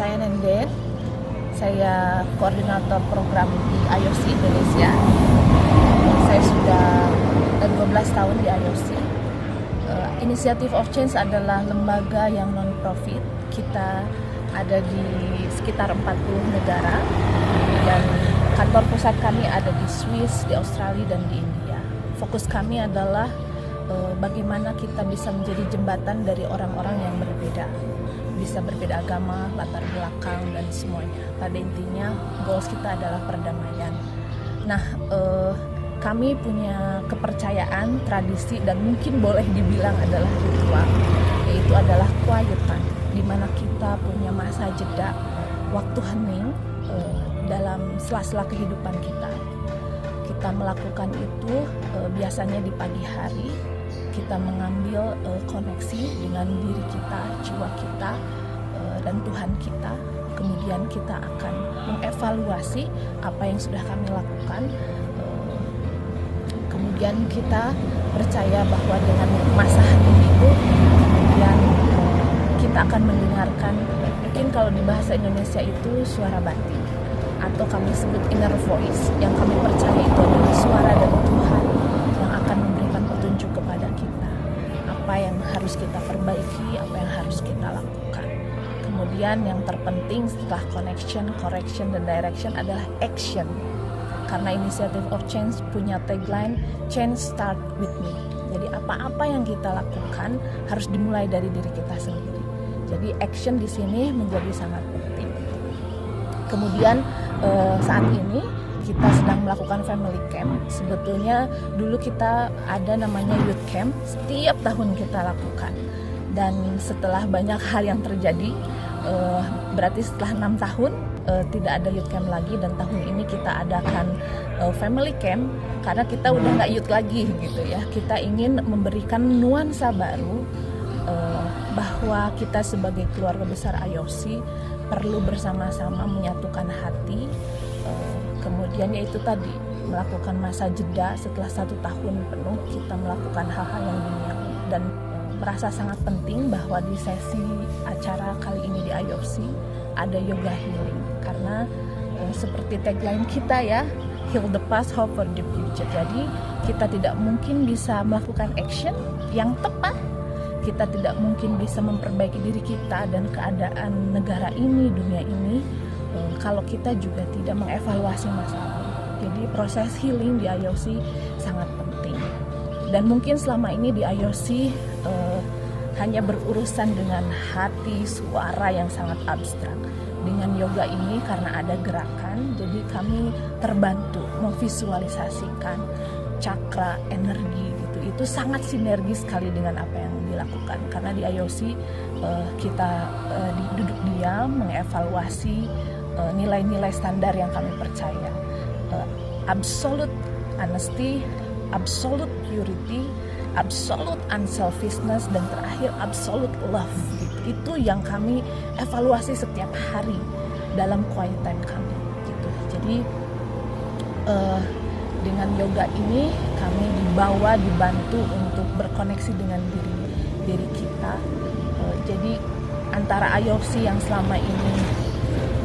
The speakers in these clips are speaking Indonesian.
Saya Nenden, saya koordinator program di IOC Indonesia. Saya sudah 12 tahun di IOC. Initiative of Change adalah lembaga yang non-profit. Kita ada di sekitar 40 negara dan kantor pusat kami ada di Swiss, di Australia, dan di India. Fokus kami adalah bagaimana kita bisa menjadi jembatan dari orang-orang yang berbeda. Bisa berbeda agama, latar belakang, dan semuanya. Pada intinya, goals kita adalah perdamaian. Nah, kami punya kepercayaan, tradisi, dan mungkin boleh dibilang adalah ritual, yaitu adalah quiet time, di mana kita punya masa jeda, waktu hening dalam sela-sela kehidupan kita. Kita melakukan itu biasanya di pagi hari. Kita mengambil koneksi dengan diri kita, jiwa kita, dan Tuhan kita. Kemudian kita akan mengevaluasi apa yang sudah kami lakukan. Kemudian kita percaya bahwa dengan masa hening itu, kemudian kita akan mendengarkan, mungkin kalau di bahasa Indonesia itu suara batin, atau kami sebut inner voice, yang kami percaya itu adalah suara dari Tuhan yang akan memberikan petunjuk kepada kita, apa yang harus kita perbaiki, apa yang harus kita lakukan. Kemudian yang terpenting setelah connection, correction, dan direction adalah action. Karena Initiative of Change punya tagline, Change Start With Me. Jadi apa-apa yang kita lakukan harus dimulai dari diri kita sendiri. Jadi action di sini menjadi sangat penting. Kemudian saat ini kita sedang melakukan family camp. Sebetulnya dulu kita ada namanya youth camp, setiap tahun kita lakukan. Dan setelah banyak hal yang terjadi, berarti setelah 6 tahun tidak ada youth camp lagi, dan tahun ini kita adakan family camp karena kita udah nggak youth lagi gitu ya. Kita ingin memberikan nuansa baru bahwa kita sebagai keluarga besar IOC perlu bersama-sama menyatukan hati. Kemudian yaitu tadi melakukan masa jeda setelah 1 tahun penuh kita melakukan hal-hal yang duniawi, dan merasa sangat penting bahwa di sesi acara kali ini di IOC ada yoga healing, karena seperti tagline kita ya, heal the past, hope for the future. Jadi kita tidak mungkin bisa melakukan action yang tepat, kita tidak mungkin bisa memperbaiki diri kita dan keadaan negara ini, dunia ini, kalau kita juga tidak mengevaluasi masa lalu. Jadi proses healing di IOC sangat penting. Dan mungkin selama ini di IOC hanya berurusan dengan hati, suara yang sangat abstrak. Dengan yoga ini karena ada gerakan, jadi kami terbantu memvisualisasikan cakra, energi gitu. Itu sangat sinergis sekali dengan apa yang dilakukan. Karena di IOC kita duduk diam, mengevaluasi nilai-nilai standar yang kami percaya. Absolute honesty, absolute purity, absolute unselfishness, dan terakhir absolute love gitu. Itu yang kami evaluasi setiap hari dalam quiet time kami gitu. Jadi dengan yoga ini kami dibantu untuk berkoneksi dengan diri kita. Jadi antara IOC yang selama ini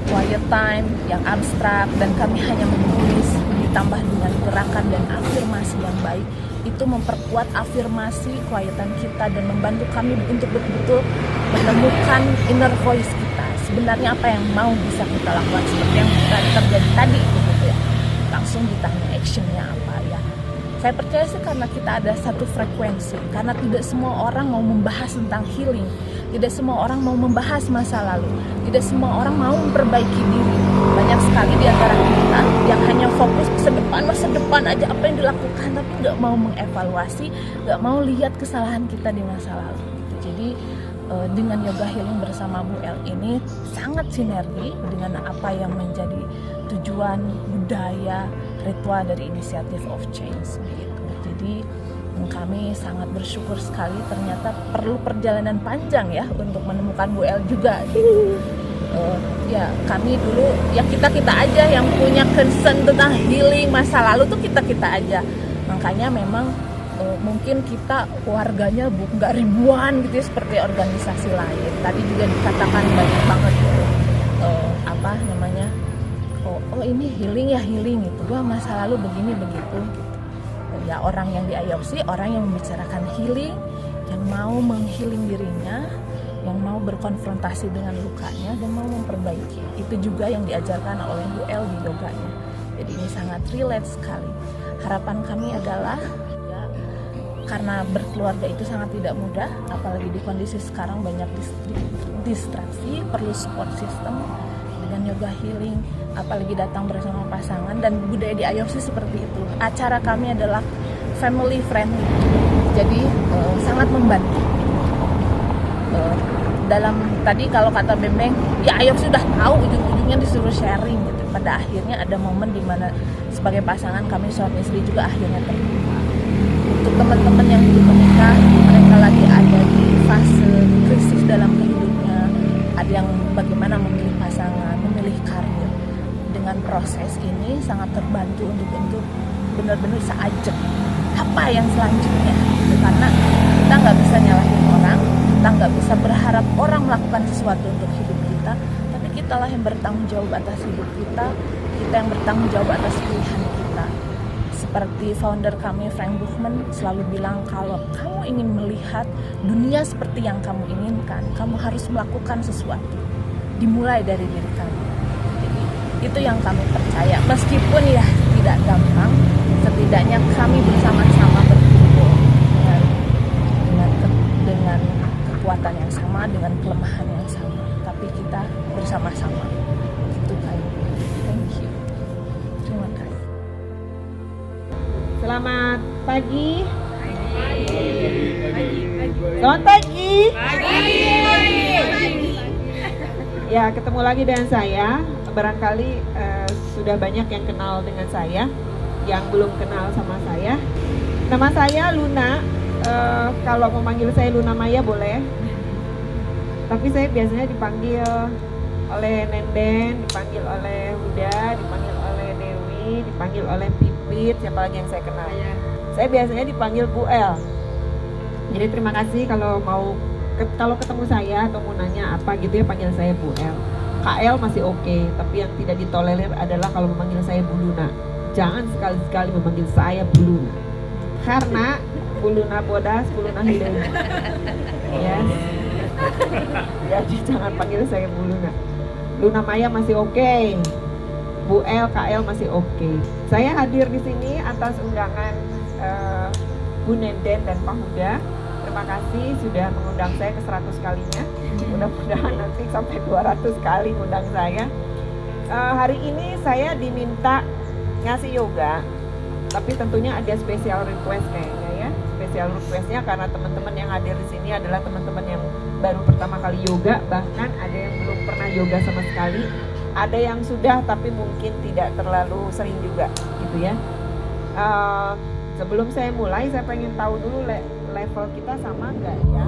quiet time yang abstrak dan kami hanya menulis, ditambah dengan gerakan dan afirmasi yang baik, itu memperkuat afirmasi quiet time kita dan membantu kami untuk betul-betul menemukan inner voice kita. Sebenarnya apa yang mau bisa kita lakukan, seperti yang terjadi tadi gitu ya. Langsung ditanya actionnya apa ya. Saya percaya sih karena kita ada satu frekuensi, karena tidak semua orang mau membahas tentang healing, tidak semua orang mau membahas masa lalu, tidak semua orang mau memperbaiki diri. Banyak sekali di antara kita yang hanya fokus masa depan aja apa yang dilakukan, tapi nggak mau mengevaluasi, nggak mau lihat kesalahan kita di masa lalu. Jadi dengan yoga healing bersama Bu El ini sangat sinergi dengan apa yang menjadi tujuan budaya ritual dari Initiative of Change gitu. Jadi kami sangat bersyukur sekali, ternyata perlu perjalanan panjang ya untuk menemukan Bu El juga gitu. Ya kami dulu ya kita aja yang punya concern tentang healing masa lalu tuh kita aja, makanya memang mungkin kita warganya nggak ribuan gitu ya, seperti organisasi lain. Tadi juga dikatakan banyak banget gitu. apa namanya, oh ini healing ya, healing gitu, gua masa lalu begini begitu gitu. Ya orang yang diadopsi, orang yang membicarakan healing, yang mau menghealing dirinya, yang mau berkonfrontasi dengan lukanya dan mau memperbaiki. Itu juga yang diajarkan oleh Bu El di yoganya. Jadi ini sangat relate sekali. Harapan kami adalah ya, karena berkeluarga itu sangat tidak mudah, apalagi di kondisi sekarang banyak distraksi, perlu support system dengan yoga healing, apalagi datang bersama pasangan, dan budaya di adopsi seperti itu. Acara kami adalah family friendly, jadi sangat membantu. Dalam tadi kalau kata Bembeng, ya Ayok sudah tahu, ujung-ujungnya disuruh sharing gitu. Pada akhirnya ada momen di mana sebagai pasangan kami suami istri juga akhirnya terbuka. Untuk teman-teman yang belum menikah, mereka lagi ada di fase krisis dalam hidupnya, ada yang bagaimana memilih pasangan, memilih karir. Dengan proses ini sangat terbantu untuk benar-benar seajak apa yang selanjutnya gitu. Karena kita nggak bisa nyalahin orang, kita nggak bisa berharap orang melakukan sesuatu untuk hidup kita, tapi kitalah yang bertanggung jawab atas hidup kita yang bertanggung jawab atas pilihan kita. Seperti founder kami Frank Buchman selalu bilang, kalau kamu ingin melihat dunia seperti yang kamu inginkan, kamu harus melakukan sesuatu, dimulai dari diri kamu. Jadi itu yang kami percaya, meskipun ya tidak gampang, setidaknya kami bersama-sama berkumpul dengan kekuatan yang sama, dengan kelemahan yang sama, tapi kita bersama-sama. Itu kan. Thank you. Terima kasih. Selamat pagi. Selamat pagi. Ya, ketemu lagi dengan saya. Barangkali sudah banyak yang kenal dengan saya, yang belum kenal sama saya. Nama saya Luna. Kalau mau manggil saya Luna Maya boleh. Tapi saya biasanya dipanggil oleh Nenden, dipanggil oleh Huda, dipanggil oleh Dewi, dipanggil oleh Pipit, siapa lagi yang saya kenal. Saya biasanya dipanggil Bu El. Jadi terima kasih kalau ketemu saya atau mau nanya apa gitu ya, panggil saya Bu El. KL masih oke, tapi yang tidak ditolerir adalah kalau memanggil saya Bu Luna. Jangan sekali-sekali memanggil saya Bu Luna. Karena Bu Luna bodas, Bu Luna hidup. Yes. Jadi jangan panggil saya Bu Luna. Luna Maya masih oke. Bu El, KL masih oke. Saya hadir di sini atas undangan Bu Nenden dan Pak Huda. Terima kasih sudah mengundang saya ke 100 kalinya. Mudah-mudahan nanti sampai 200 kali undang saya. Hari ini saya diminta ngasih yoga, tapi tentunya ada special request kayaknya ya. Special requestnya karena teman-teman yang hadir di sini adalah teman-teman yang baru pertama kali yoga, bahkan ada yang belum pernah yoga sama sekali, ada yang sudah tapi mungkin tidak terlalu sering juga gitu ya. Sebelum saya mulai, saya pengen tahu dulu level kita sama nggak ya?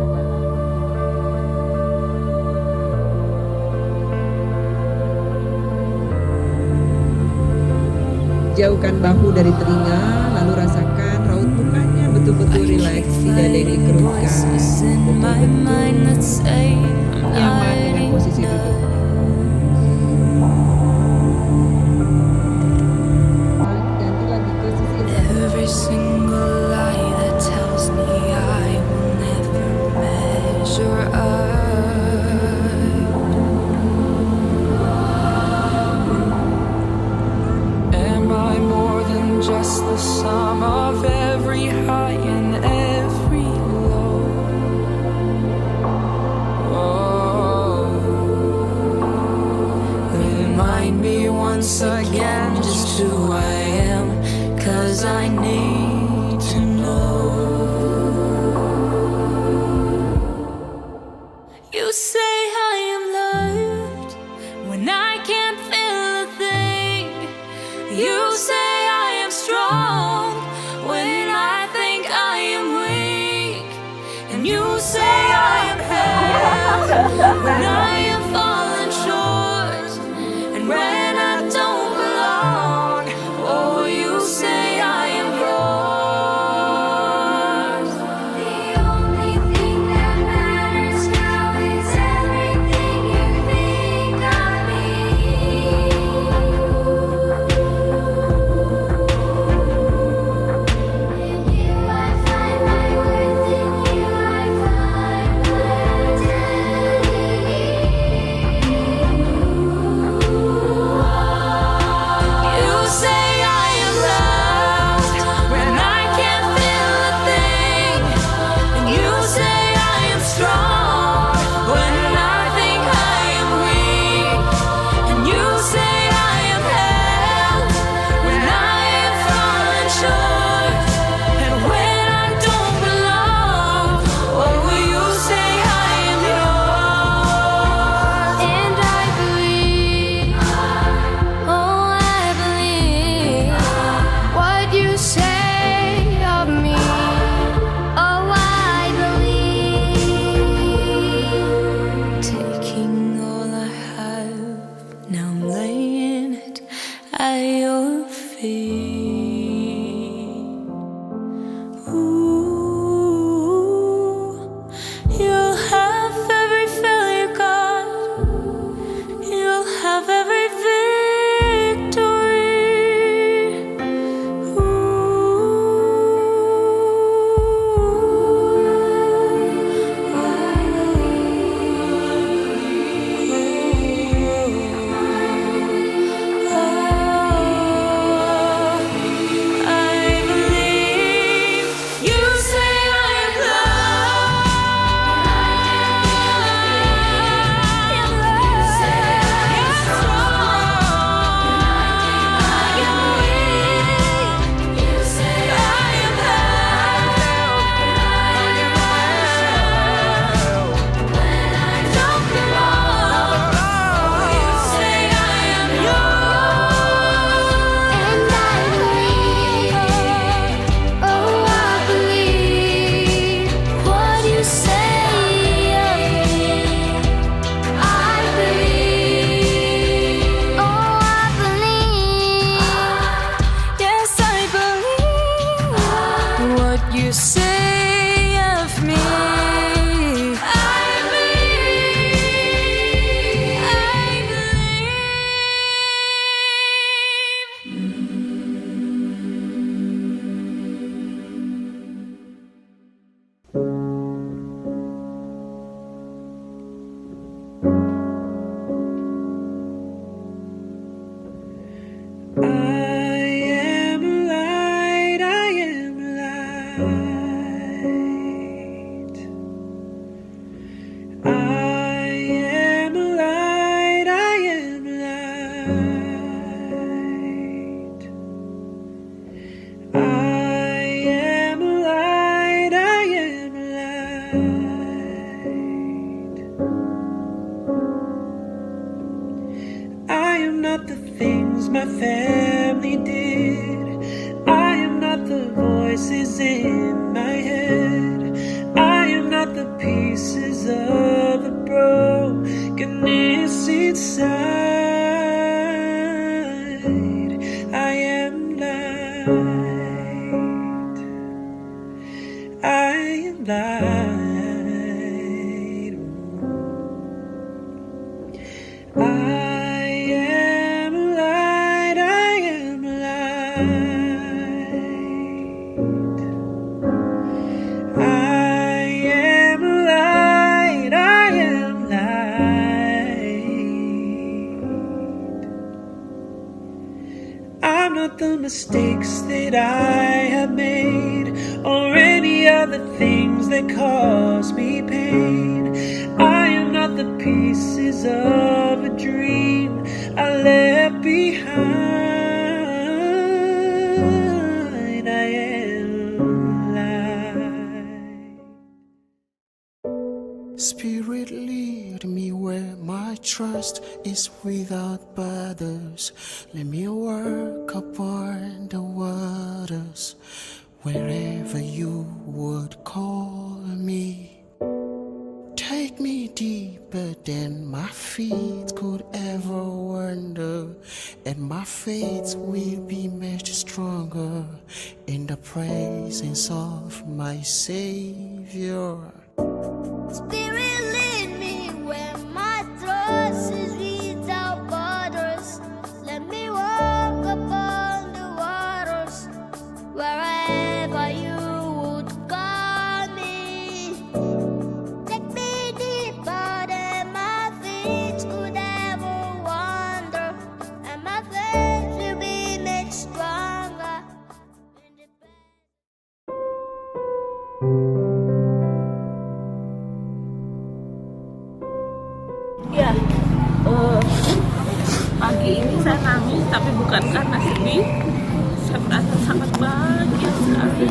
Jauhkan bahu dari telinga, lalu rasakan raut mukanya betul-betul rileks, tidak ada yang dikerutkan, betul-betul nyaman dengan posisi duduk. Ganti lagi ke sisi just the sum of every high and every low. Oh, remind me once again just who I am, 'cause I need to know. You say I am loved when I can't feel a thing. You say strong when I think I am weak, and you say I am held when I am falling short, and when I don't belong, oh, you say I am yours. The only thing that matters now is everything not the things my family did. I am not the voices in my head. I am not the pieces of the brokenness inside. I am light. I am light. I am light. I am light. I am light. I am light. I'm not the mistakes that I have made, or any other things that cause me pain. I am not the pieces of a dream I left behind. I am light. Spirit, lead me where my trust is without borders. Let me walk upon the waters wherever you would call me. Take me deeper than my feet could ever wander, and my faith will be much stronger in the presence of my Savior. Spirit, lead me where my trust is without borders. Let me walk upon the waters wherever you would call me. Take me deeper than my feet could ever wander, and my faith will be made stronger in the Ya, pagi ini saya nangis, tapi bukan karena sedih. Saya merasa sangat bahagia sekali.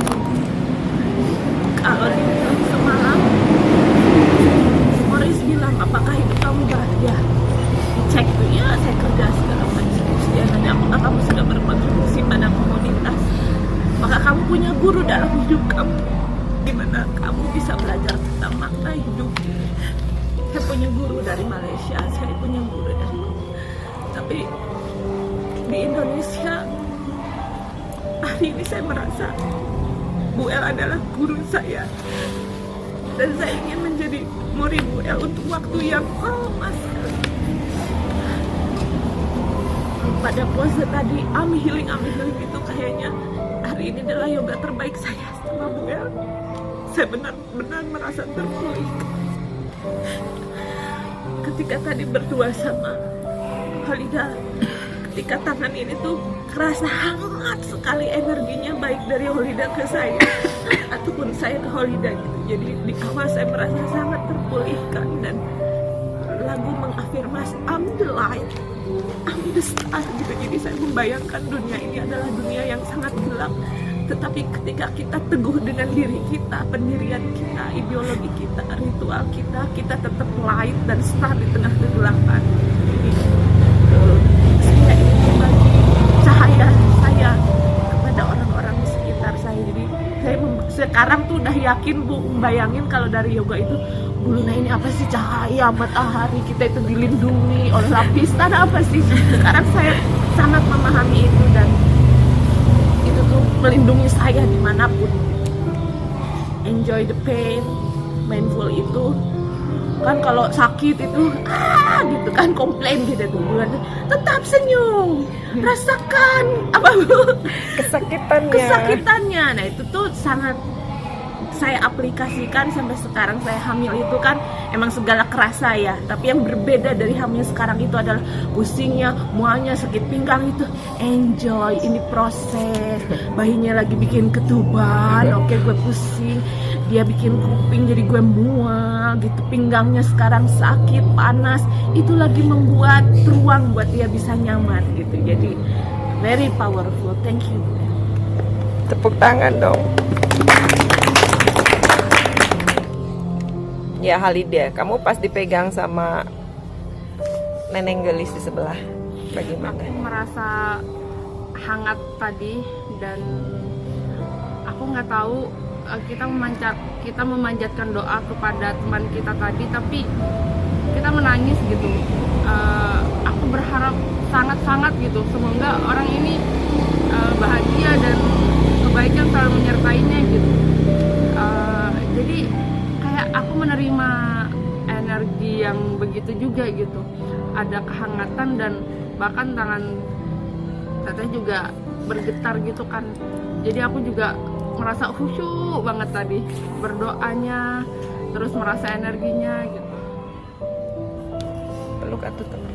Kalau dibilang semalam, Morris bilang, apakah hidup kamu bahagia? Dicek tuh, ya saya kerja segala macam. Dia nanya, apakah kamu sudah berkontribusi pada komunitas? Maka kamu punya guru dalam hidup kamu. Gimana kamu bisa belajar tentang makna hidup? Saya punya guru dari Malaysia, saya punya guru dari, tapi di Indonesia hari ini saya merasa Bu El adalah guru saya, dan saya ingin menjadi murid Bu El untuk waktu yang lama sekali. Pada puasa tadi, Ami Healing itu kayaknya hari ini adalah yoga terbaik saya sama Bu El. Saya benar-benar merasa terpulihkan. Ketika tadi berdua sama Holida, ketika tangan ini tuh kerasa hangat sekali energinya, baik dari Holida ke saya ataupun saya ke Holida gitu. Jadi di awal saya merasa sangat terpulihkan, dan lagu mengafirmasi I'm the light, I'm the star gitu. Jadi saya membayangkan dunia ini adalah dunia yang sangat gelap, tetapi ketika kita teguh dengan diri kita, pendirian kita, ideologi kita, ritual kita, kita tetap light dan star di tengah kegelapan. Jadi saya ingin berbagi cahaya saya kepada orang-orang di sekitar saya. Jadi saya sekarang tuh udah yakin Bu, membayangin kalau dari yoga itu, Bu Luna ini apa sih, cahaya matahari, kita itu dilindungi oleh lapisan apa sih. Sekarang saya sangat memahami itu, dan itu tuh melindungi saya dimanapun. Enjoy the pain, mindful itu kan kalau sakit itu gitu kan, komplain gitu tuh, tetap senyum, rasakan apa kesakitannya. Nah itu tuh sangat saya aplikasikan sampai sekarang. Saya hamil itu kan emang segala kerasa ya, tapi yang berbeda dari hamil sekarang itu adalah pusingnya, mualnya, sakit pinggang itu enjoy, ini proses. Bayinya lagi bikin ketuban, oke gue pusing, dia bikin kuping jadi gue mual gitu, pinggangnya sekarang sakit, panas, itu lagi membuat ruang buat dia bisa nyaman gitu. Jadi very powerful. Thank you. Tepuk tangan dong. Ya Halida, kamu pas dipegang sama Neneng Gelis di sebelah. bagaimana? Aku merasa hangat tadi, dan aku nggak tahu, kita memanjatkan doa kepada teman kita tadi, tapi kita menangis gitu. Aku berharap sangat-sangat gitu, semoga orang ini bahagia dan kebaikan selalu menyertainya gitu. Jadi kayak aku menerima energi yang begitu juga gitu, ada kehangatan, dan bahkan tangan teteh juga bergetar gitu kan. Jadi aku juga merasa khusyuk banget tadi berdoanya, terus merasa energinya gitu. Peluk atuh teman.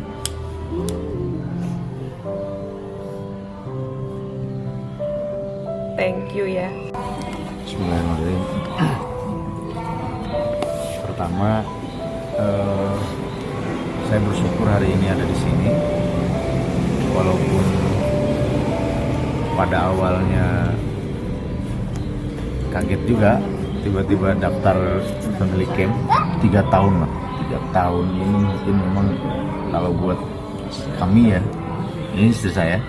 Thank you ya. Bismillahirrahmanirrahim. Pertama, saya bersyukur hari ini ada di sini, walaupun pada awalnya kaget juga, tiba-tiba daftar family camp 3 tahun lah. 3 tahun ini mungkin memang kalau buat kami ya, ini istri saya,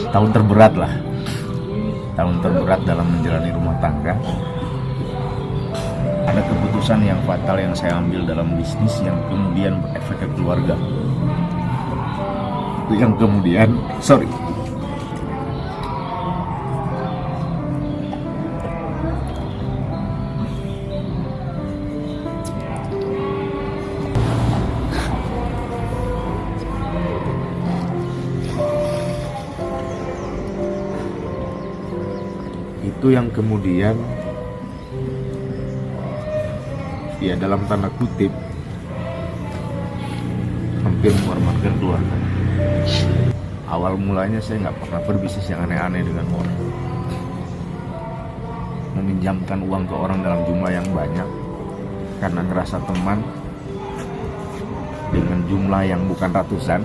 tahun terberat lah. Tahun terberat dalam menjalani rumah tangga. Ada keputusan yang fatal yang saya ambil dalam bisnis yang kemudian berefek ke keluarga. Yang kemudian, itu yang kemudian ya dalam tanda kutip hampir mengorbankan keluarga. Awal mulanya saya nggak pernah berbisnis yang aneh-aneh dengan orang, meminjamkan uang ke orang dalam jumlah yang banyak karena ngerasa teman dengan jumlah yang bukan ratusan,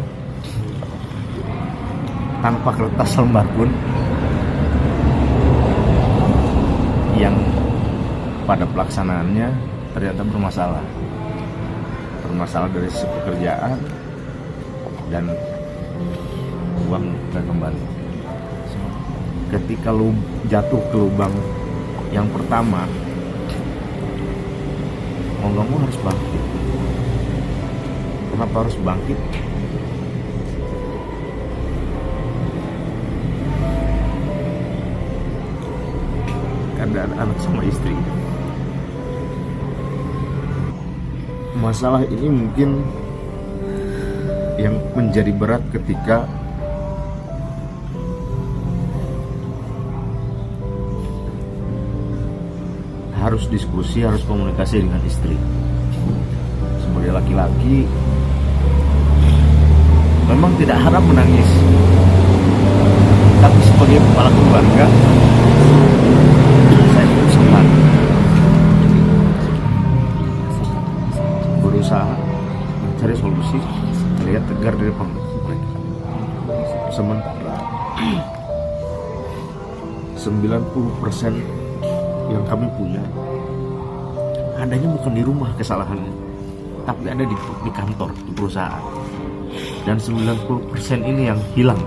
tanpa kertas lembar pun, yang pada pelaksanaannya ternyata bermasalah dari sisi pekerjaan dan uang nggak kembali. Ketika lu jatuh ke lubang yang pertama, mau nggak mau harus bangkit. Kenapa harus bangkit? Ada anak sama istri. Masalah ini mungkin yang menjadi berat ketika harus diskusi, harus komunikasi dengan istri. Sebagai laki-laki memang tidak harap menangis, tapi sebagai kepala keluarga saya berusaha mencari solusi, melihat tegar dari depan mereka. Sementara 90% yang kami punya adanya bukan di rumah kesalahannya, tapi ada di kantor, di perusahaan. Dan 90% ini yang hilang.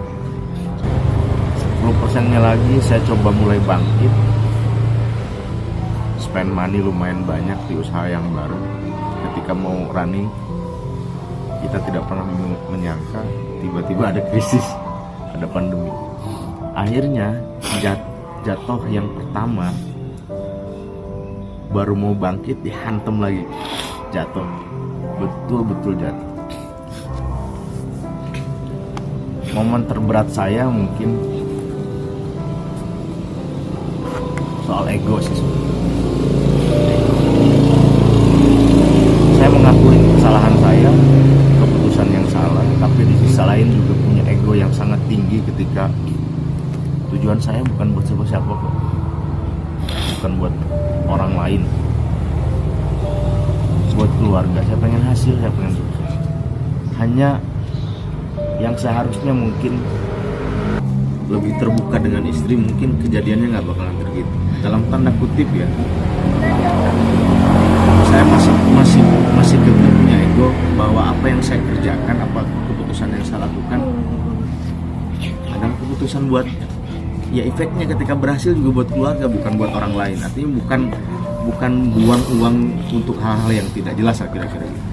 10%-nya lagi saya coba mulai bangkit, spend money lumayan banyak di usaha yang baru. Ketika mau running, kita tidak pernah menyangka tiba-tiba ada krisis, ada pandemi. Akhirnya jatuh yang pertama, baru mau bangkit dihantam lagi, jatuh, betul-betul jatuh. Momen terberat saya mungkin soal ego sih. Saya mengakui kesalahan saya, keputusan yang salah, tapi di sisi lain juga punya ego yang sangat tinggi ketika tujuan saya bukan buat siapa-siapa kok, bukan buat orang lain, buat keluarga. Saya pengen hasil, saya pengen sukses. Hanya yang seharusnya mungkin lebih terbuka dengan istri, mungkin kejadiannya nggak bakalan terjadi. Dalam tanda kutip ya, saya masih punya ego bahwa apa yang saya kerjakan, apa keputusan keputusan yang saya lakukan adalah keputusan buat ya efeknya ketika berhasil juga buat keluarga, bukan buat orang lain. Artinya bukan buang uang untuk hal-hal yang tidak jelas lah kira-kira gitu.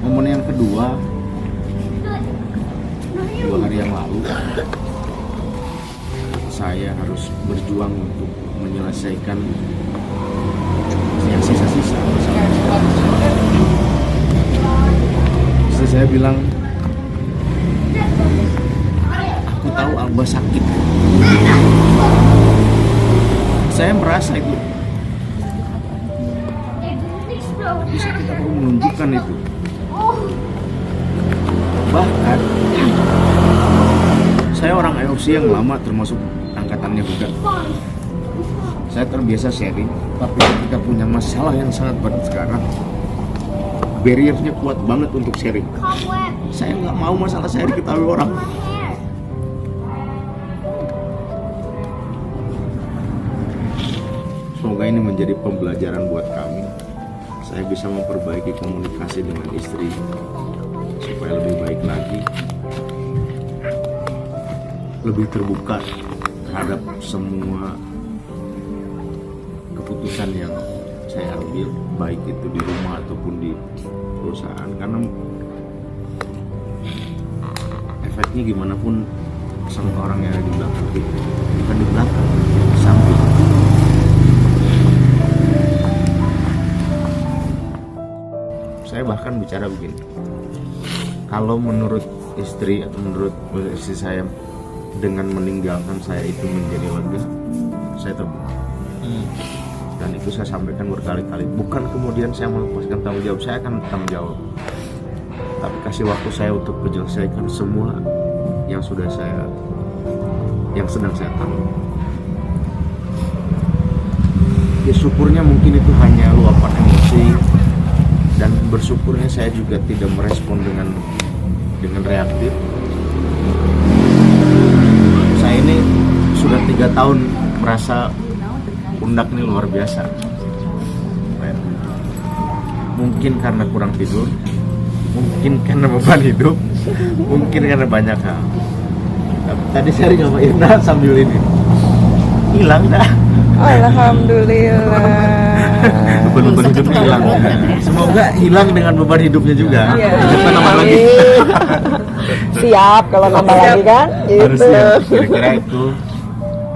Momen yang kedua, 2 hari yang lalu saya harus berjuang untuk menyelesaikan yang sisa-sisa masalah. Istri saya bilang, aku tahu Alba sakit. Saya merasa itu, tapi saya tidak mau menunjukkan itu. Bahkan saya orang IOC yang lama, termasuk angkatannya juga. Saya terbiasa sharing, tapi ketika punya masalah yang sangat berat sekarang, barriernya kuat banget untuk sharing. Saya nggak mau masalah saya diketahui orang. Semoga ini menjadi pembelajaran buat kami. Saya bisa memperbaiki komunikasi dengan istri supaya lebih baik lagi, lebih terbuka terhadap semua keputusan yang saya ambil, baik itu di rumah ataupun di perusahaan, karena efeknya gimana pun sama orang yang ada di belakang, bukan di belakang, di samping. Saya bahkan bicara begini, kalau menurut istri atau menurut istri saya, dengan meninggalkan saya itu menjadi lega, saya terbuka. Dan itu saya sampaikan berkali-kali. Bukan kemudian saya melepaskan tanggung jawab, saya akan tanggung jawab. Tapi kasih waktu saya untuk menyelesaikan semua yang sedang saya tanggung. Ya syukurnya mungkin itu hanya luapan emosi, dan bersyukurnya saya juga tidak merespon dengan reaktif. Saya ini sudah 3 tahun merasa pundak ini luar biasa. Mungkin karena kurang tidur, mungkin karena beban hidup, mungkin karena banyak hal. Tadi saya sama Irna sambil ini hilang dah. Alhamdulillah. Beban hidupnya hilang. Semoga hilang dengan beban hidupnya juga. Iya. Nambah lagi. Siap kalau nambah lagi kan? Harus Gitu. siap. Kira-kira itu.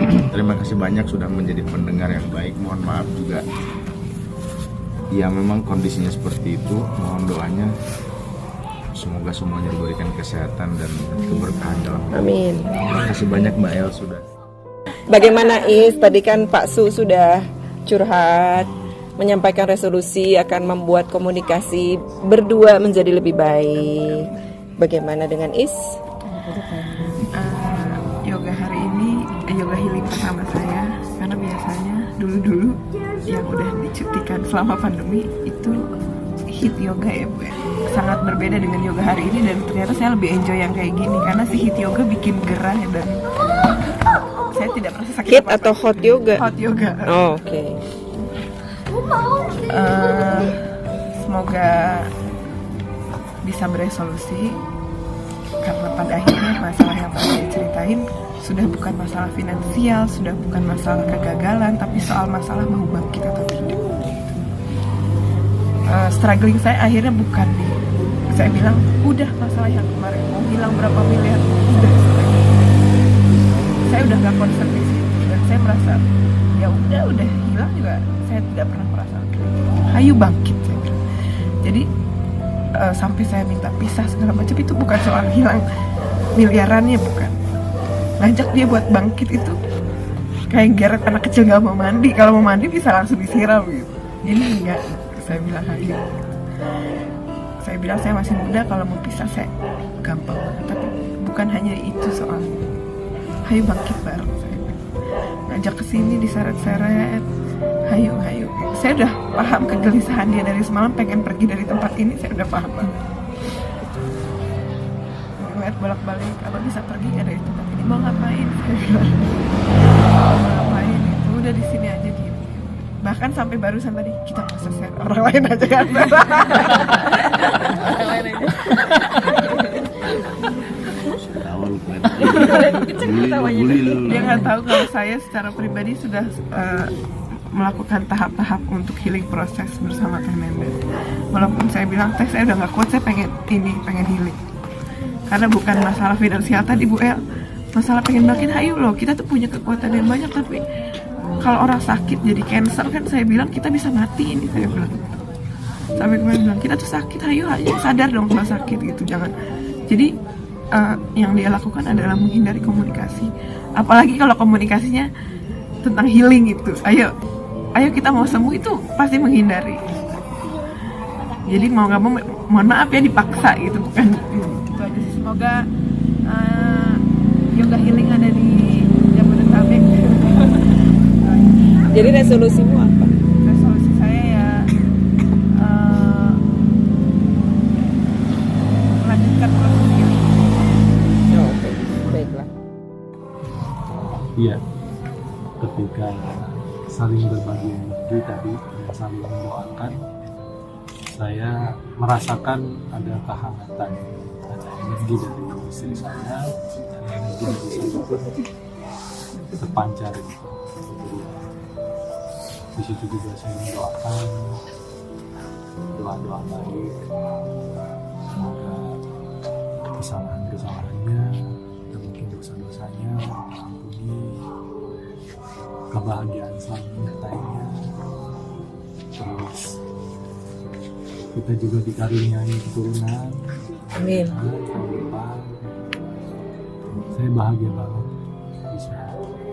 Terima kasih banyak sudah menjadi pendengar yang baik. Mohon maaf juga. Ya memang kondisinya seperti itu. Mohon doanya. Semoga semuanya diberikan kesehatan dan keberkahan dalam. Amin. Terima kasih banyak Mbak El sudah. Bagaimana Is? Tadi kan Pak Su sudah curhat, menyampaikan resolusi akan membuat komunikasi berdua menjadi lebih baik. Bagaimana dengan Is? Yoga hari ini yoga healing pertama saya, karena biasanya dulu yang udah dicutikan selama pandemi itu hit yoga ya Bu. Sangat berbeda dengan yoga hari ini, dan ternyata saya lebih enjoy yang kayak gini karena si hit yoga bikin gerah dan saya tidak merasa sakit. Hit atau hot yoga? Hot yoga. Oh, oke. Semoga bisa beresolusi, karena pada akhirnya masalah yang tadi diceritain sudah bukan masalah finansial, sudah bukan masalah kegagalan, tapi soal masalah mau bangkit atau tidak. Struggling saya akhirnya bukan saya bilang udah masalah yang kemarin mau hilang berapa miliar, udah saya udah gak concern di situ, dan saya merasa ya udah hilang juga saya tidak pernah merasa ayo bangkit saya bilang. Jadi sampai saya minta pisah segala macam itu bukan soal hilang miliarannya, bukan. Ngajak dia buat bangkit itu kayak geret anak kecil gak mau mandi, kalau mau mandi bisa langsung disiram gitu. Ini enggak, saya bilang ayo. Saya bilang saya masih muda, kalau mau pisah saya gampang banget, tapi bukan hanya itu soalnya. Ayo bangkit bareng, saya bilang. Ngajak kesini diseret-seret, ayo. Saya udah paham kegelisahan dia dari semalam pengen pergi dari tempat ini, saya udah paham banget. Ngeliat bolak-balik, apa bisa pergi nggak dari tempat ini? Mau ngapain? Saya bilang. Mau ngapain? Itu udah di sini aja gitu. Bahkan sampai barusan tadi kita nggak selesai, orang lain aja kan. Orang lain aja. Dia nggak tahu kalau saya secara pribadi sudah melakukan tahap-tahap untuk healing proses bersama Teh Nendet. Walaupun saya bilang, Teh saya udah nggak kuat, saya pengen healing. Karena bukan masalah finansial tadi Bu El, masalah pengen bangkit. Ayo loh, kita tuh punya kekuatan yang banyak, tapi kalau orang sakit jadi cancer kan saya bilang kita bisa mati ini, saya bilang. Sampai kemarin bilang kita tuh sakit, ayo sadar dong kalau sakit gitu, jangan. Jadi yang dia lakukan adalah menghindari komunikasi, apalagi kalau komunikasinya tentang healing itu. Ayo kita mau sembuh itu pasti menghindari. Jadi mau nggak mau, mohon maaf ya dipaksa gitu, bukan itu aja sih. Semoga yoga healing ada di Jabodetabek. Jadi resolusimu apa? Resolusi saya ya melanjutkan proses healing. Oke, baiklah. Iya, ketika saling berbagi energi tadi dan saling mendoakan, saya merasakan ada kehangatan, ada energi dari istri saya, ada energi dari saya pun terpancar gitu. Di situ juga saya mendoakan doa-doa baik, semoga kesalahan-kesalahannya dan mungkin dosa-dosanya diampuni, kebahagiaan selalu menyertainya. Terus kita juga dikaruniai keturunan. Amin. Saya bahagia banget bisa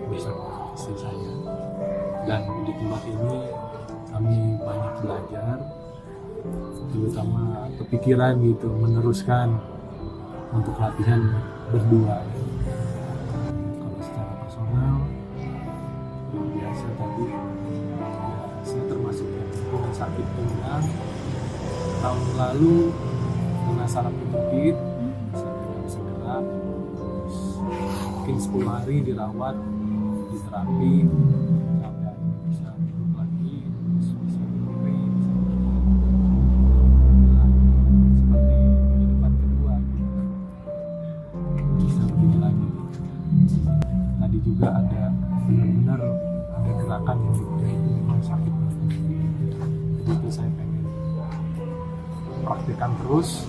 bersama istri saya, dan di tempat ini kami banyak belajar, terutama kepikiran gitu, meneruskan untuk latihan berdua. Kalau secara personal yang biasa tadi ya, saya termasuk yang punya sakit pinggang tahun lalu, kena saraf penyakit, saya bisa gerak, terus mungkin 10 hari dirawat di terapi sampai akhirnya bisa duduk lagi, terus bisa berdiri, seperti kehidupan kedua gitu, bisa begini lagi. Tadi juga ada benar-benar ada gerakan yang itu memang sakit banget, jadi itu saya pengen praktekkan terus,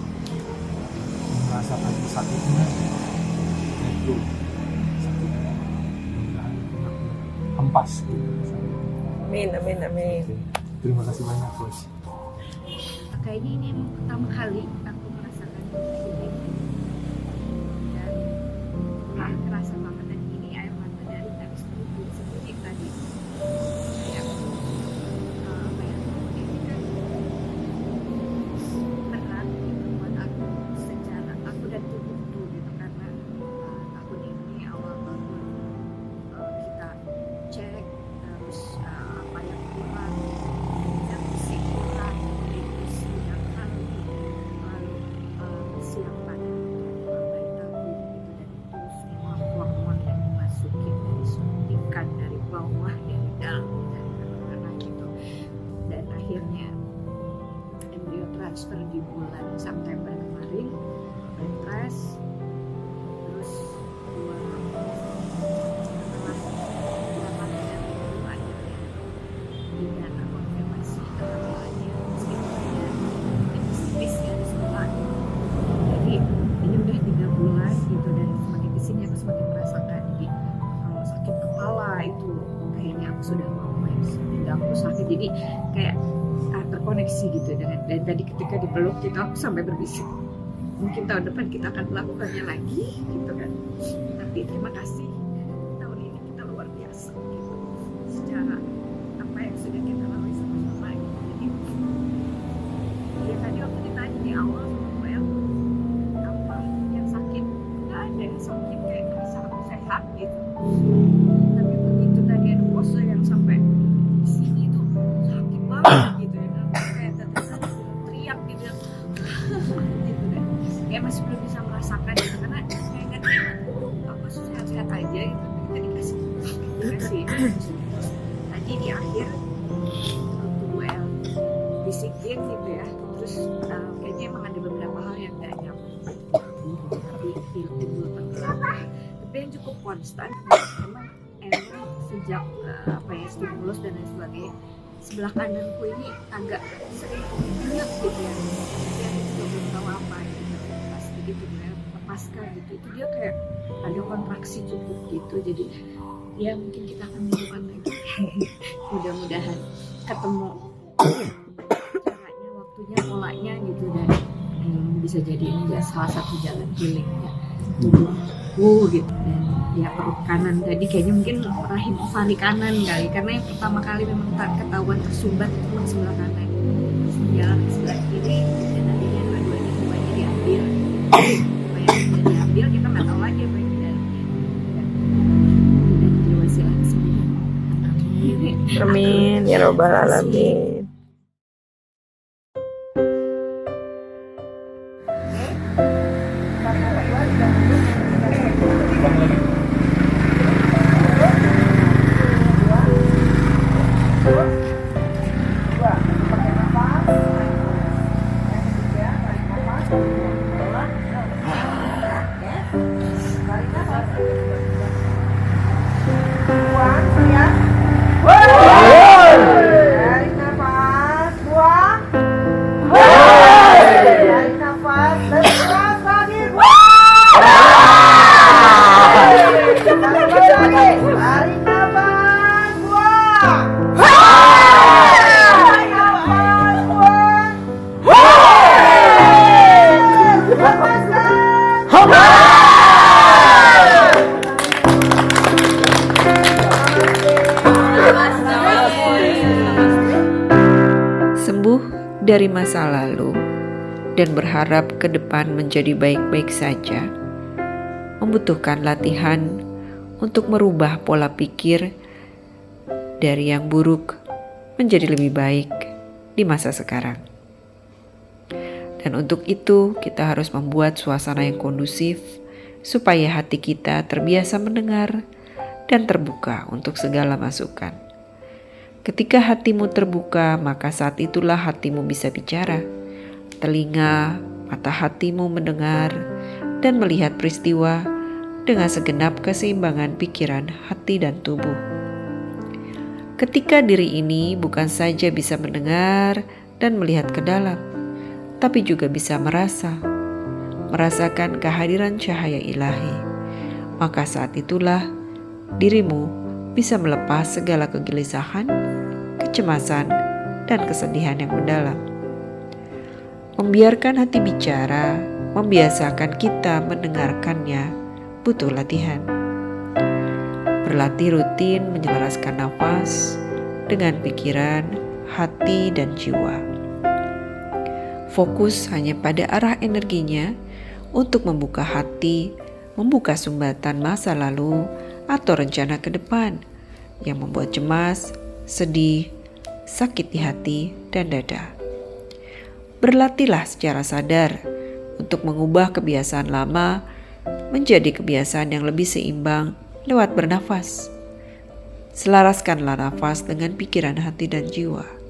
merasakan sakitnya, itu sakitnya mudah-mudahan hempas gitu. Amin. Terima kasih banyak Bos. Kayaknya ini emang pertama kali aku merasakan ini, dan kerasa banget, dan ini air mata dari tadi seperti tadi kayak ini kan berat gitu buat aku, secara aku dan tubuhku gitu, karena tahun ini awal banget kita cek terus apa yang kurang dan fisik kurang, terus sedangkan lalu siang pada bayi tabung gitu, dan itu semua hormon yang dimasukin dari suntikan dari bawah dari dalam karena gitu, dan akhirnya embrio transfer di bulan September kemarin, bed rest, terus setelah 8 minggu akhirnya tidak terkonfirmasi kehamilannya, meskipun ada tipis ya di sekolah. Jadi ini udah 3 bulan gitu, dan semakin kesini aku semakin merasakan di kalau sakit kepala itu kayaknya aku sudah mau main, pinggangku sakit, jadi kayak terkoneksi gitu dengan, dan tadi ketika dipeluk gitu aku sampai berbisik, mungkin tahun depan kita akan melakukannya lagi gitu kan, tapi terima kasih tahun ini kita luar biasa gitu secara apa yang sudah kita lalui sama-sama gitu. Jadi ya tadi waktu ditanya di awal sama Bu El apa yang sakit, nggak ada yang sakit, kayak merasa aku sehat gitu, tapi begitu tadi ada pose yang sampai di sini tuh sakit banget gitu ya, kayak teriak gitu ya. Gitu kan, kayak masih belum bisa merasakan gitu, karena kayak nggak apa sehat-sehat aja gitu, kita dikasih tadi di akhir waktu Bu El bisikin gitu ya, terus kayaknya emang ada beberapa hal yang nggak nyambung, tapi yang cukup konstan. Emang sejak stimulus dan lain sebagainya, sebelah kananku ini agak sering nyet gitu ya. Tapi aku juga belum tahu apa gitu. Pas begitu ya, pasca gitu, itu dia kayak ada kontraksi cukup gitu. Jadi ya mungkin kita akan mingguan lagi. Mudah-mudahan ketemu caranya, waktunya, polanya gitu, dan bisa jadi ini ya salah satu jalan healingnya. Gitu, dan ya perut kanan tadi kayaknya mungkin rahim ovali kanan kali, karena yang pertama kali memang ketahuan tersumbat itu memang sebelah kanan, jalan ke sebelah kiri, dan nantinya dua-duanya semuanya diambil. Supaya sudah diambil, kita nggak tahu lagi apa yang di dalamnya. Dan diwasilah semua. Amin ya robbal alamin. Sembuh dari masa lalu dan berharap ke depan menjadi baik-baik saja membutuhkan latihan untuk merubah pola pikir dari yang buruk menjadi lebih baik di masa sekarang. Dan untuk itu kita harus membuat suasana yang kondusif supaya hati kita terbiasa mendengar dan terbuka untuk segala masukan. Ketika hatimu terbuka, maka saat itulah hatimu bisa bicara. Telinga, mata hatimu mendengar dan melihat peristiwa dengan segenap keseimbangan pikiran, hati, dan tubuh. Ketika diri ini bukan saja bisa mendengar dan melihat ke dalam, tapi juga bisa merasakan kehadiran cahaya ilahi, maka saat itulah dirimu bisa melepas segala kegelisahan, kecemasan, dan kesedihan yang mendalam. Membiarkan hati bicara, membiasakan kita mendengarkannya, butuh latihan. Berlatih rutin menyelaraskan nafas dengan pikiran, hati, dan jiwa. Fokus hanya pada arah energinya untuk membuka hati, membuka sumbatan masa lalu atau rencana ke depan yang membuat cemas, sedih, sakit di hati, dan dada. Berlatihlah secara sadar untuk mengubah kebiasaan lama menjadi kebiasaan yang lebih seimbang lewat bernafas. Selaraskanlah nafas dengan pikiran, hati, dan jiwa.